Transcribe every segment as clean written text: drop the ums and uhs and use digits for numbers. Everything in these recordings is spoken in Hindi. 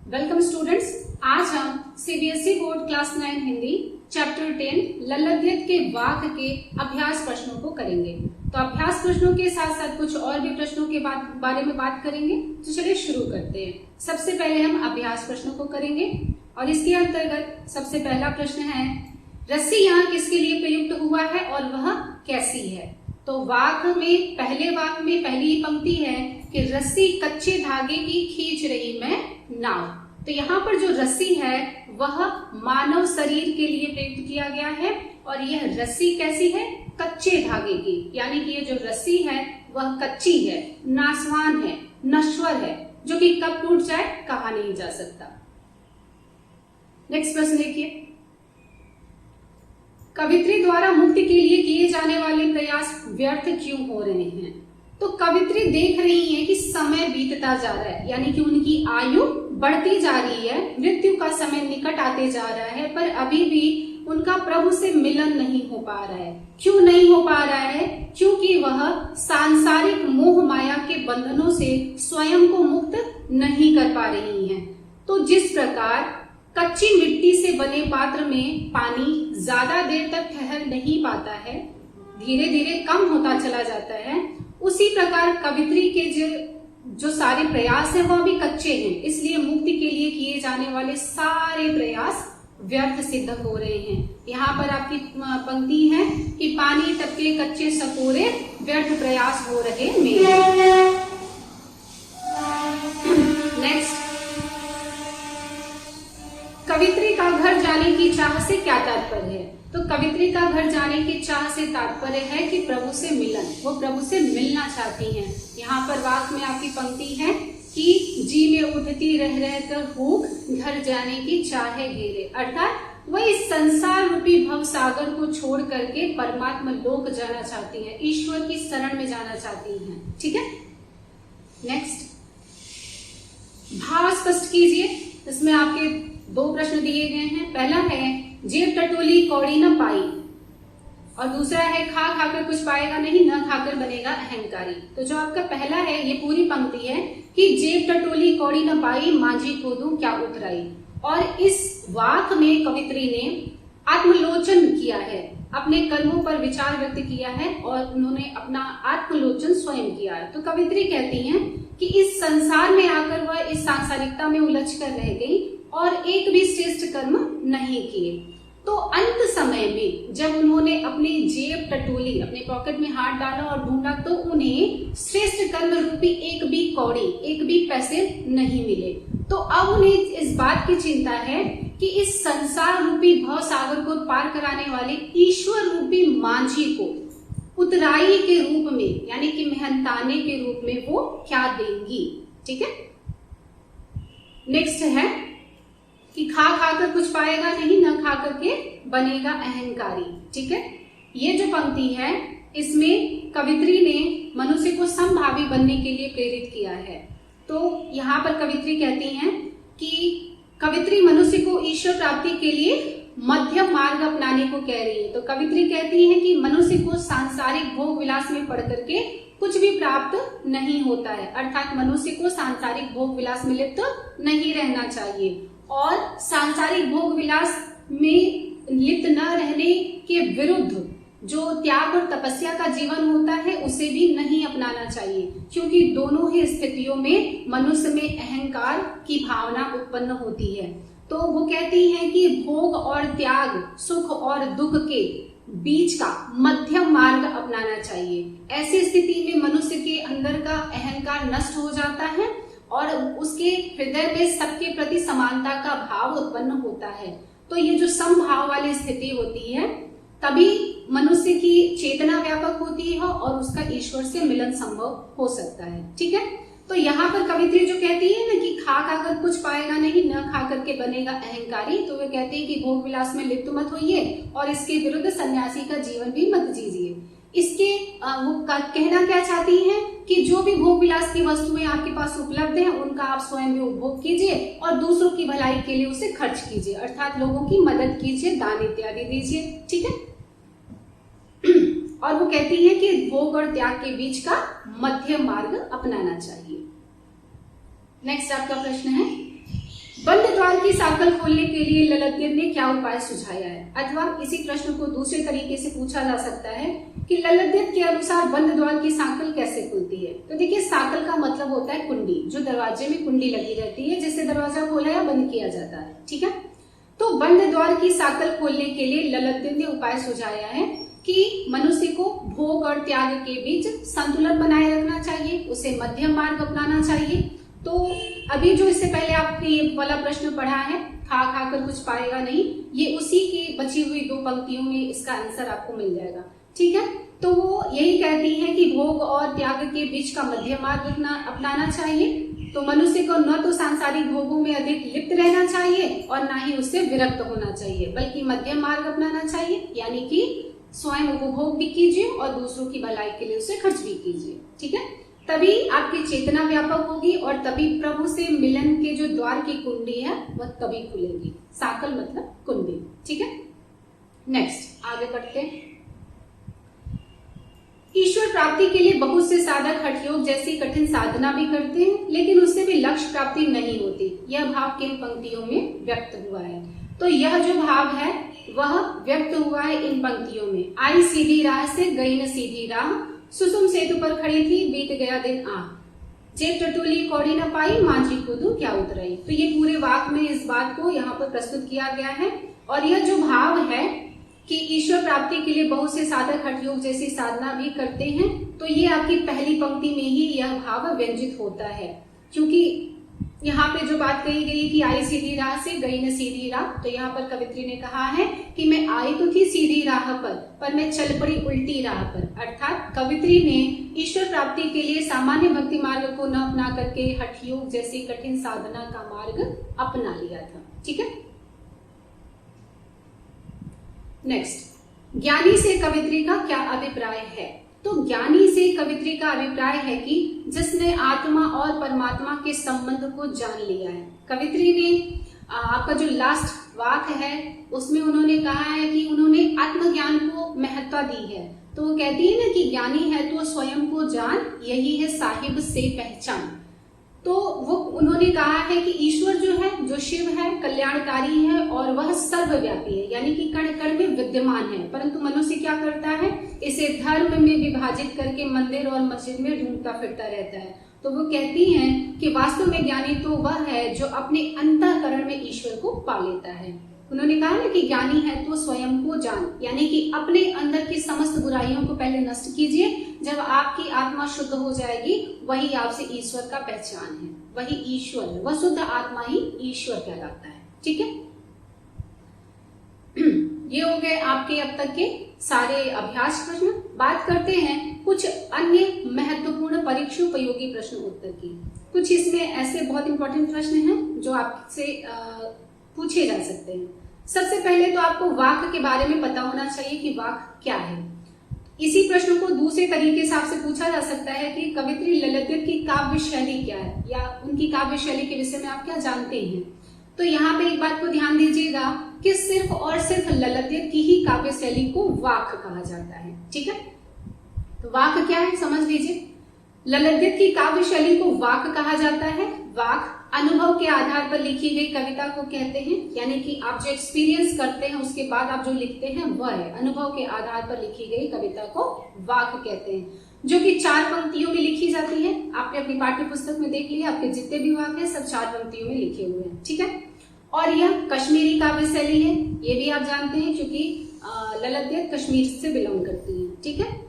Welcome students. आज हम CBSE board class 9 Hindi chapter 10 ललद्यत के वाक्य के अभ्यास प्रश्नों को करेंगे। तो अभ्यास प्रश्नों के साथ साथ कुछ और भी प्रश्नों के बारे में बात करेंगे। तो चलिए शुरू करते हैं। सबसे पहले हम अभ्यास प्रश्नों को करेंगे और इसके अंतर्गत सबसे पहला प्रश्न है, रस्सी यहाँ किसके लिए प्रयुक्त हुआ है और वह कैसी है। तो वाक्य में पहले वाक्य में पहली पंक्ति है कि रस्सी कच्चे धागे की खींच रही मैं नाव। तो यहाँ पर जो रस्सी है वह मानव शरीर के लिए प्रयुक्त किया गया है और यह रस्सी कैसी है, कच्चे धागे की, यानी कि ये जो रस्सी है वह कच्ची है, नासवान है, नश्वर है, जो कि कब टूट जाए कहा नहीं जा सकता। नेक्स्ट प्रश्न देखिए, कवित्री द्वारा मुक्ति के लिए किए जाने वाले प्रयास व्यर्थ क्यों हो रहे हैं। तो कवित्री देख रही है कि समय बीतता जा रहा है, यानी कि उनकी आयु बढ़ती जा रही है, मृत्यु का समय निकट आते जा रहा है, पर अभी भी उनका प्रभु से मिलन नहीं हो पा रहा है। क्यों नहीं हो पा रहा है? क्योंकि वह सांसारिक मोह माया के बंधनों से स्वयं को मुक्त नहीं कर पा रही हैं। तो जिस प्रकार कच्ची मिट्टी से बने पात्र में पानी ज्यादा देर तक ठहर नहीं पाता है, धीरे धीरे कम होता चला जाता है, उसी प्रकार कवित्री के जो सारे प्रयास हैं वह भी कच्चे हैं। इसलिए मुक्ति के लिए किए जाने वाले सारे प्रयास व्यर्थ सिद्ध हो रहे हैं। यहाँ पर आपकी पंक्ति है कि पानी टपके कच्चे सकोरे, व्यर्थ प्रयास हो रहे मेरे। नेक्स्ट, कवित्री का घर जाने की चाह से क्या तात्पर्य है। तो कवित्री का घर जाने की चाह से तात्पर्य है कि प्रभु से मिलन, वो प्रभु से मिलना चाहती हैं। यहाँ पर वाक्य में आपकी पंक्ति है कि जी में उठती रह रहकर भूख, घर जाने की चाहे घेरे, अर्थात वह इस संसार रूपी भव सागर को छोड़ करके परमात्मा लोक जाना चाहती है, ईश्वर की शरण में जाना चाहती हैं। ठीक है। नेक्स्ट, भाव स्पष्ट कीजिए। इसमें आपके दो प्रश्न दिए गए हैं। पहला है जेब टटोली कौड़ी न पाई, और दूसरा है खा खाकर कुछ पाएगा नहीं, न खाकर बनेगा अहंकारी। तो जो आपका पहला है ये पूरी पंक्ति है कि जेब टटोली कौड़ी न पाई, मांझी को दूं क्या उतराई। और इस वाक्य में कवित्री ने आत्मलोचन किया है, अपने कर्मों पर विचार व्यक्त किया है और उन्होंने अपना आत्मलोचन स्वयं किया है। तो कवित्री कहती हैं कि इस संसार में आकर वह इस सांसारिकता में उलझ कर रह गई और एक भी श्रेष्ठ कर्म नहीं किए। तो अंत समय में जब उन्होंने अपनी जेब टटोली, अपने पॉकेट में हाथ डाला और ढूंढा, तो उन्हें श्रेष्ठ कर्म रूपी एक भी कौड़ी, एक भी पैसे नहीं मिले। तो अब उन्हें इस बात की चिंता है कि इस संसार रूपी भव सागर को पार कराने वाले ईश्वर रूपी मांझी को उतराई के रूप में, यानी कि मेहनताने के रूप में वो क्या देंगी। ठीक है। नेक्स्ट है कि खा खाकर कुछ पाएगा नहीं, न खा करके बनेगा अहंकारी। ठीक है। ये जो पंक्ति है इसमें कवित्री ने मनुष्य को समभावी बनने के लिए प्रेरित किया है। तो यहाँ पर कवित्री कहती हैं कि कवित्री मनुष्य को ईश्वर प्राप्ति के लिए मध्यम मार्ग अपनाने को कह रही है। तो कवित्री कहती है कि मनुष्य को सांसारिक भोग विलास में पड़ करके कुछ भी प्राप्त नहीं होता है, अर्थात मनुष्य को सांसारिक भोग विलास में लिप्त नहीं रहना चाहिए और सांसारिक भोग विलास में लिप्त न रहने के विरुद्ध जो त्याग और तपस्या का जीवन होता है उसे भी नहीं अपनाना चाहिए, क्योंकि दोनों ही स्थितियों में मनुष्य में अहंकार की भावना उत्पन्न होती है। तो वो कहती हैं कि भोग और त्याग, सुख और दुख के बीच का मध्यम मार्ग अपनाना चाहिए। ऐसी स्थिति में मनुष्य के अंदर का अहंकार नष्ट हो जाता है और उसके हृदय में सबके प्रति समानता का भाव उत्पन्न होता है। तो ये जो समभाव वाली स्थिति होती है तभी मनुष्य की चेतना व्यापक होती है और उसका ईश्वर से मिलन संभव हो सकता है। ठीक है। तो यहाँ पर कवित्री जो कहती है ना कि खा खाकर कुछ पाएगा नहीं, न खा करके बनेगा अहंकारी, तो वे कहते हैं कि भोग विलास में लिप्त मत होइए और इसके विरुद्ध सन्यासी का जीवन भी मत जीजिए। इसके वो कहना क्या चाहती हैं कि जो भी भोग विलास की वस्तुएं आपके पास उपलब्ध हैं उनका आप स्वयं भी उपभोग कीजिए और दूसरों की भलाई के लिए उसे खर्च कीजिए, अर्थात लोगों की मदद कीजिए, दान इत्यादि दीजिए। ठीक है। और वो कहती है कि भोग और त्याग के बीच का मध्य मार्ग अपनाना चाहिए। नेक्स्ट आपका प्रश्न है, बंद द्वार की साकल खोलने के लिए ललतदेव ने क्या उपाय सुझाया है, अथवा इसी प्रश्न को दूसरे तरीके से पूछा जा सकता है कि ललतदेव के अनुसार बंद द्वार की साकल कैसे खुलती है। तो देखिए, साकल का मतलब होता है कुंडी, जो दरवाजे में कुंडी लगी रहती है जिससे दरवाजा खोला या बंद किया जाता है। ठीक है, तो बंद द्वार की साकल खोलने के लिए ललतदेव ने उपाय सुझाया है कि मनुष्य को भोग और त्याग के बीच संतुलन बनाए रखना चाहिए, उसे मध्यम मार्ग अपनाना चाहिए। तो अभी जो इससे पहले आपने ये वाला प्रश्न पढ़ा है, खा खा कर कुछ पाएगा नहीं, ये उसी की बची हुई 2 पंक्तियों में इसका आंसर आपको मिल जाएगा। ठीक है, तो वो यही कहती है कि भोग और त्याग के बीच का मध्यम मार्ग अपनाना चाहिए। तो मनुष्य को न तो सांसारिक भोगों में अधिक लिप्त रहना चाहिए और ना ही उससे विरक्त होना चाहिए, बल्कि मध्यम मार्ग अपनाना चाहिए, यानी कि स्वयं उपभोग भी कीजिए और दूसरों की भलाई के लिए उसे खर्च भी कीजिए। ठीक है, तभी आपकी चेतना व्यापक होगी और तभी प्रभु से मिलन के जो द्वार की कुंडी है वह तभी खुलेगी। साकल मतलब कुंडी। ठीक है, नेक्स्ट आगे बढ़ते हैं। ईश्वर प्राप्ति के लिए बहुत से साधक हठयोग जैसी कठिन साधना भी करते हैं, लेकिन उससे भी लक्ष्य प्राप्ति नहीं होती। यह भाव किन पंक्तियों में व्यक्त हुआ है? तो यह जो भाव है वह व्यक्त हुआ है इन पंक्तियों में। आई सीधी राह से गई न सीधी राह, सुसुम सेतु पर खड़ी थी बीत गया दिन आ, जेब टटोली कौड़ी न पाई, मांझी कूदू क्या उतराई। तो ये पूरे वाक्य में इस बात को यहाँ पर प्रस्तुत किया गया है। और यह जो भाव है कि ईश्वर प्राप्ति के लिए बहुत से साधक हठयोग जैसी साधना भी करते हैं, तो ये आपकी पहली पंक्ति में ही यह भाव व्यंजित होता है। क्योंकि यहाँ पे जो बात कही गई कि आई सीधी राह से गई न सीधी राह, तो यहाँ पर कवित्री ने कहा है कि मैं आई तो थी सीधी राह पर मैं चल पड़ी उल्टी राह पर। अर्थात कवित्री ने ईश्वर प्राप्ति के लिए सामान्य भक्ति मार्ग को न अपना करके हठयोग जैसी कठिन साधना का मार्ग अपना लिया था। ठीक है, नेक्स्ट, ज्ञानी से कवित्री का क्या अभिप्राय है? तो ज्ञानी से कवित्री का अभिप्राय है कि जिसने आत्मा और परमात्मा के संबंध को जान लिया है। कवित्री ने आपका जो लास्ट वाक्य है उसमें उन्होंने कहा है कि उन्होंने आत्मज्ञान को महत्ता दी है। तो वो कहती है ना कि ज्ञानी है तो स्वयं को जान, यही है साहिब से पहचान। तो वो उन्होंने कहा है कि ईश्वर जो है, जो शिव है, कल्याणकारी है और वह सर्वव्यापी है, यानी कि कण कण में विद्यमान है। परंतु मनुष्य क्या करता है, इसे धर्म में विभाजित करके मंदिर और मस्जिद में ढूंढता फिरता रहता है। तो वो कहती हैं कि वास्तव में ज्ञानी तो वह है जो अपने अंतःकरण में ईश्वर को पा लेता है। उन्होंने कहा ना कि ज्ञानी है तो स्वयं को जान, यानी कि अपने अंदर की समस्त बुराइयों को पहले नष्ट कीजिए। जब आपकी आत्मा शुद्ध हो जाएगी वही आपसे ईश्वर का पहचान है, वही ईश्वर है, वह शुद्ध आत्मा ही ईश्वर कहलाता है। ठीक है, ये हो गए आपके अब तक के सारे अभ्यास प्रश्न। बात करते हैं कुछ अन्य महत्वपूर्ण परीक्षोपयोगी प्रश्न उत्तर की। कुछ इसमें ऐसे बहुत इंपॉर्टेंट प्रश्न हैं जो आपसे पूछे जा सकते हैं। सबसे पहले तो आपको वाक्य के बारे में पता होना चाहिए कि वाक्य क्या है। इसी प्रश्न को दूसरे तरीके से आपसे पूछा जा सकता है कि कवित्री ललितदेव की काव्य शैली क्या है, या उनकी काव्य शैली के विषय में आप क्या जानते हैं। तो यहाँ पे एक बात को ध्यान दीजिएगा कि सिर्फ और सिर्फ ललितदेव की ही काव्य शैली को वाक्य कहा जाता है। ठीक है, तो वाक्य क्या है समझ लीजिए। ललितदेव की काव्य शैली को वाक्य कहा जाता है। वाक्य अनुभव के आधार पर लिखी गई कविता को कहते हैं, यानी कि आप जो एक्सपीरियंस करते हैं उसके बाद आप जो लिखते हैं वह है। अनुभव के आधार पर लिखी गई कविता को वाक्य कहते हैं, जो कि 4 पंक्तियों में लिखी जाती है। आपने अपनी पाठ्य पुस्तक में देख लिया, आपके जितने भी वाक्य हैं सब 4 पंक्तियों में लिखे हुए हैं। ठीक है, और यह कश्मीरी काव्य शैली है, ये भी आप जानते हैं क्योंकि ललितदेव कश्मीर से बिलोंग करती है। ठीक है,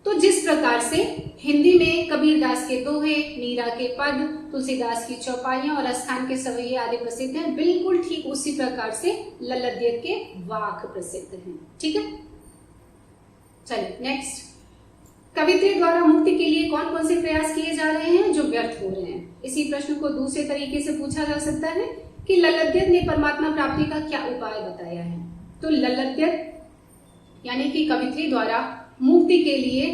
तो जिस प्रकार से हिंदी में कबीरदास के दोहे, मीरा के पद, तुलसीदास की चौपाइयां और आस्थान के सवैये आदि प्रसिद्ध हैं, बिल्कुल ठीक उसी प्रकार से ललितदेव के वाक्य प्रसिद्ध हैं। ठीक है, चलिए नेक्स्ट। कवित्री द्वारा मुक्ति के लिए कौन कौन से प्रयास किए जा रहे हैं जो व्यर्थ हो रहे हैं। इसी प्रश्न को दूसरे तरीके से पूछा जा सकता है कि ललितदेव ने परमात्मा प्राप्ति का क्या उपाय बताया है। तो ललितदेव यानी कि कवित्री द्वारा मुक्ति के लिए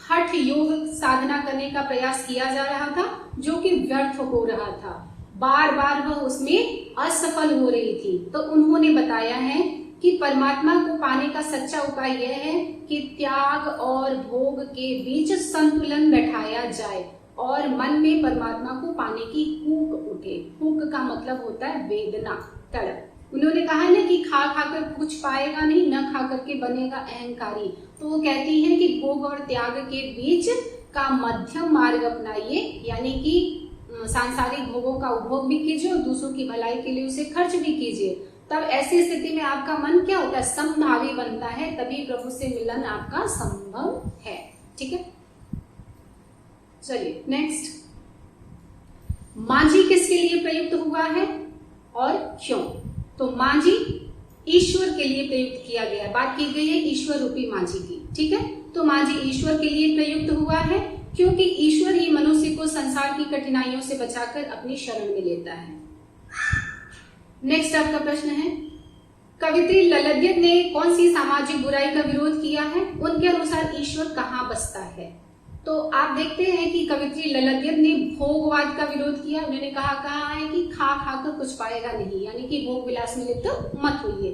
हठ योग साधना करने का प्रयास किया जा रहा था, जो कि व्यर्थ हो रहा था। बार बार वह उसमें असफल हो रही थी। तो उन्होंने बताया है कि परमात्मा को पाने का सच्चा उपाय यह है कि त्याग और भोग के बीच संतुलन बैठाया जाए और मन में परमात्मा को पाने की हूक उठे। हूक का मतलब होता है वेदना, तड़प। उन्होंने कहा ना कि खा खाकर कुछ पाएगा नहीं, न खा करके बनेगा अहंकारी। तो वो कहती हैं कि भोग और त्याग के बीच का मध्यम मार्ग अपनाइए, यानी कि सांसारिक भोगों का उपभोग भी कीजिए और दूसरों की भलाई के लिए उसे खर्च भी कीजिए। तब ऐसी स्थिति में आपका मन क्या होता है, समभावी बनता है, तभी प्रभु से मिलन आपका संभव है। ठीक है, चलिए नेक्स्ट, मांझी किसके लिए प्रयुक्त हुआ है और क्यों? तो मांझी ईश्वर के लिए प्रयुक्त किया गया है, बात की गई है ईश्वर रूपी मांझी की। ठीक है, तो मांझी ईश्वर के लिए प्रयुक्त हुआ है क्योंकि ईश्वर ही मनुष्य को संसार की कठिनाइयों से बचाकर अपनी शरण में लेता है। नेक्स्ट आपका प्रश्न है, कवित्री ललद्यत ने कौन सी सामाजिक बुराई का विरोध किया है? उनके अनुसार ईश्वर कहाँ बसता है? तो आप देखते हैं कि कवित्री ललद्यत ने भोगवाद का विरोध किया। उन्होंने कहा है कि खा खाकर कुछ पाएगा नहीं, यानी कि भोग विलास में लिप्त मत होइए।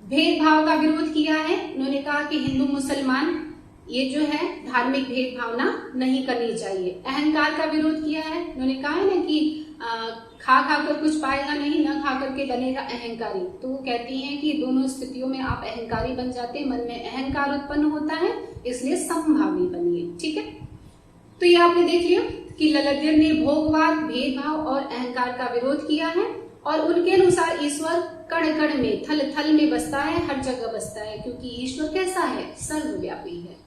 भेदभाव का विरोध किया है। उन्होंने कहा कि हिंदू मुसलमान ये जो है धार्मिक भेदभावना नहीं करनी चाहिए। अहंकार का विरोध किया है। उन्होंने कहा है ना कि खा खाकर कुछ पाएगा नहीं, न खा करके बनेगा अहंकारी। तो वो कहती हैं कि दोनों स्थितियों में आप अहंकारी बन जाते हैं, मन में अहंकार उत्पन्न होता है, इसलिए समभावी बनिए। ठीक है, तो ये आपने देख लिया कि ललद्यत ने भोगवाद, भेदभाव और अहंकार का विरोध किया है और उनके अनुसार ईश्वर कण कण में, थल थल में बसता है, हर जगह बसता है, क्योंकि ईश्वर कैसा है, सर्वव्यापी है।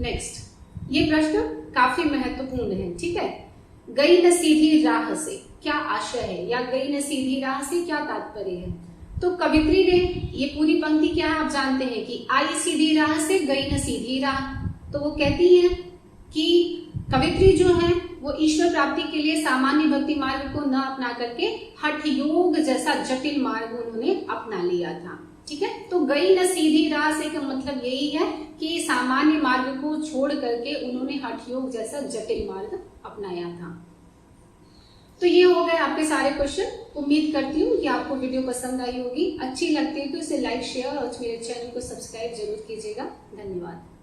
नेक्स्ट, ये प्रश्न काफी महत्वपूर्ण है। ठीक है, गई न सीधी राह से क्या आशय है, या गई न सीधी राह से क्या तात्पर्य है? तो कवित्री ने ये पूरी पंक्ति क्या है आप जानते हैं कि आई सीधी राह से गई न सीधी राह। तो वो कहती हैं कि कवित्री जो है वो ईश्वर प्राप्ति के लिए सामान्य भक्ति मार्ग को न अपना करके हठ योग जैसा जटिल मार्ग उन्होंने अपना लिया था। ठीक है, तो गई न सीधी राह से का मतलब यही है कि सामान्य मार्ग को छोड़ करके उन्होंने हठ योग जैसा जटिल मार्ग अपनाया था। तो ये हो गए आपके सारे क्वेश्चन। उम्मीद करती हूँ कि आपको वीडियो पसंद आई होगी। अच्छी लगती है तो इसे लाइक, शेयर और मेरे चैनल को सब्सक्राइब जरूर कीजिएगा। धन्यवाद।